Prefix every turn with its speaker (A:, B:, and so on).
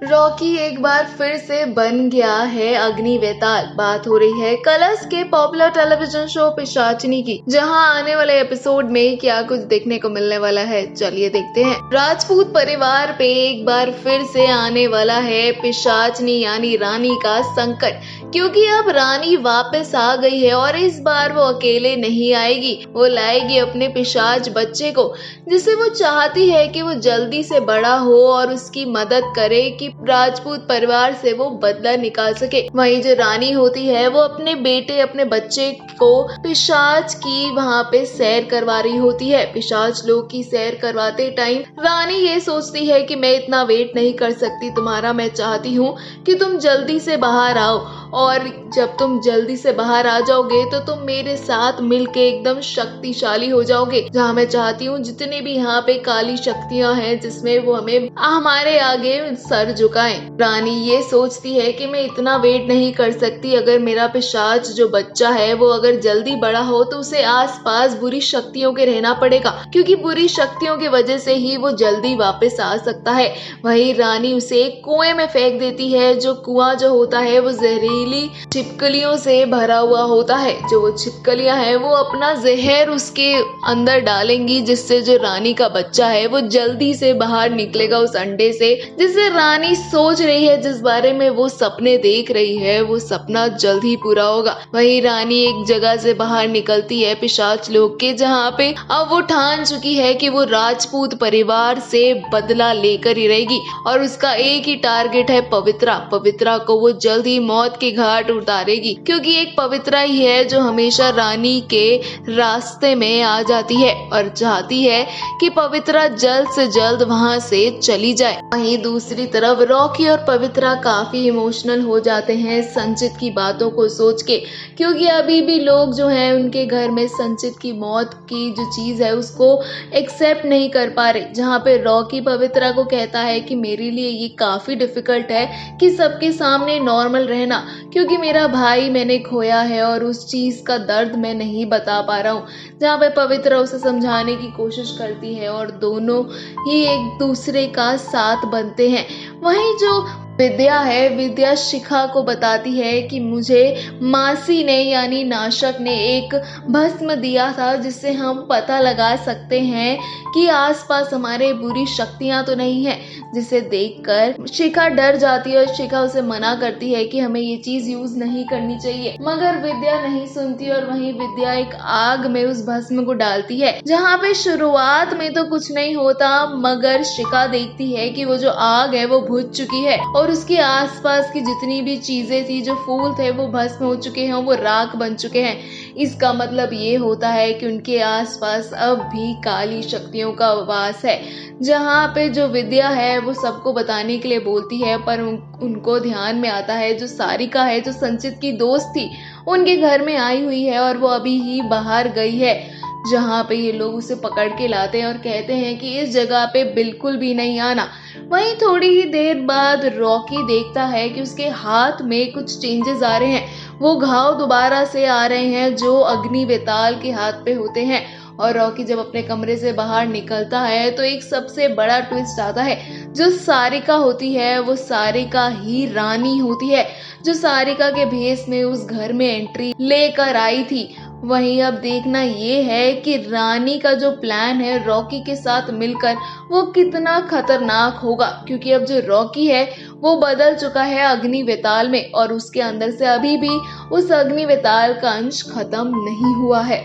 A: Rocky एक बार फिर से बन गया है अग्निवेताल। बात हो रही है कलर्स के पॉपुलर टेलीविजन शो पिशाचिनी की, जहां आने वाले एपिसोड में क्या कुछ देखने को मिलने वाला है, चलिए देखते हैं। राजपूत परिवार पे एक बार फिर से आने वाला है पिशाचिनी यानी रानी का संकट, क्योंकि अब रानी वापस आ गई है और इस बार वो अकेले नहीं आएगी, वो लाएगी अपने पिशाच बच्चे को, जिसे वो चाहती है कि वो जल्दी से बड़ा हो और उसकी मदद करे कि राजपूत परिवार से वो बदला निकाल सके। वहीं जो रानी होती है वो अपने बेटे अपने बच्चे को पिशाच की वहां पे सैर करवा रही होती है। पिशाच लोग की सैर करवाते टाइम रानी ये सोचती है कि मैं इतना वेट नहीं कर सकती तुम्हारा, मैं चाहती हूँ कि तुम जल्दी से बाहर आओ, और जब तुम जल्दी से बाहर आ जाओगे तो तुम मेरे साथ मिलके एकदम शक्तिशाली हो जाओगे। जहाँ मैं चाहती हूँ जितने भी यहाँ पे काली शक्तियाँ हैं जिसमें वो हमें हमारे आगे सर झुकाएं। रानी ये सोचती है कि मैं इतना वेट नहीं कर सकती, अगर मेरा पिशाच जो बच्चा है वो अगर जल्दी बड़ा हो तो उसे आसपास बुरी शक्तियों के रहना पड़ेगा, क्योंकि बुरी शक्तियों की वजह से ही वो जल्दी वापस आ सकता है। वही रानी उसे एक कुएं में फेंक देती है। जो कुआं जो होता है वो जहरीली छिपकलियों से भरा हुआ होता है। जो वो छिपकलियां हैं वो अपना जहर उसके अंदर डालेंगी, जिससे जो रानी का बच्चा है वो जल्दी से बाहर निकलेगा उस अंडे से, जिससे रानी सोच रही है जिस बारे में वो सपने देख रही है वो सपना जल्द ही पूरा होगा। वही रानी एक जगह से बाहर निकलती है पिशाच लोग के, जहाँ पे अब वो ठान चुकी है कि वो राजपूत परिवार से बदला लेकर ही रहेगी, और उसका एक ही टारगेट है पवित्रा। पवित्रा को वो जल्द ही मौत के घाट उतारेगी, क्योंकि एक पवित्रा ही है जो हमेशा रानी के रास्ते में आ जाती है और चाहती है कि पवित्रा जल्द से जल्द वहां से चली जाए। वहीं दूसरी तरफ रॉकी और पवित्रा काफी इमोशनल हो जाते हैं संचित की बातों को सोच के, क्योंकि अभी भी लोग जो हैं उनके घर में संचित की मौत की जो चीज है उसको एक्सेप्ट नहीं कर पा रहे। जहाँ पे रॉकी पवित्रा को कहता है कि मेरे लिए ये काफी डिफिकल्ट है कि सबके सामने नॉर्मल रहना, क्योंकि मेरा भाई मैंने खोया है और उस चीज का दर्द मैं नहीं बता पा रहा हूँ। जहाँ पे पवित्रा उसे समझाने की कोशिश करती है और दोनों ही एक दूसरे का साथ बनते हैं। वहीं जो विद्या है, विद्या शिखा को बताती है कि मुझे मासी ने यानी नाशक ने एक भस्म दिया था, जिससे हम पता लगा सकते हैं कि आसपास हमारे बुरी शक्तियां तो नहीं है, जिसे देखकर शिखा डर जाती है और शिखा उसे मना करती है कि हमें ये चीज यूज नहीं करनी चाहिए, मगर विद्या नहीं सुनती और वहीं विद्या एक आग में उस भस्म को डालती है। जहाँ पे शुरुआत में तो कुछ नहीं होता, मगर शिखा देखती है कि वो जो आग है वो बुझ चुकी है और उसके आसपास की जितनी भी चीजें थी, जो फूल थे, वो भस्म हो चुके हैं, वो राख बन चुके हैं। इसका मतलब ये होता है कि उनके आसपास अब भी काली शक्तियों का वास है। जहाँ पे जो विद्या है वो सबको बताने के लिए बोलती है, पर उनको ध्यान में आता है जो सारिका है, जो संचित की दोस्त थी, उनके घर में आई हुई है और वो अभी ही बाहर गई है। जहाँ पे ये लोग उसे पकड़ के लाते हैं और कहते हैं कि इस जगह पे बिल्कुल भी नहीं आना। वहीं थोड़ी ही देर बाद रॉकी देखता है कि उसके हाथ में कुछ चेंजेस आ रहे हैं, वो घाव दोबारा से आ रहे हैं जो अग्निवेताल के हाथ पे होते हैं। और रॉकी जब अपने कमरे से बाहर निकलता है तो एक सबसे बड़ा ट्विस्ट आता है। जो सारिका होती है वो सारिका ही रानी होती है, जो सारिका के भेष में उस घर में एंट्री लेकर आई थी। वहीं अब देखना ये है कि रानी का जो प्लान है रॉकी के साथ मिलकर वो कितना खतरनाक होगा, क्योंकि अब जो रॉकी है वो बदल चुका है अग्निवेताल में और उसके अंदर से अभी भी उस अग्निवेताल का अंश खत्म नहीं हुआ है।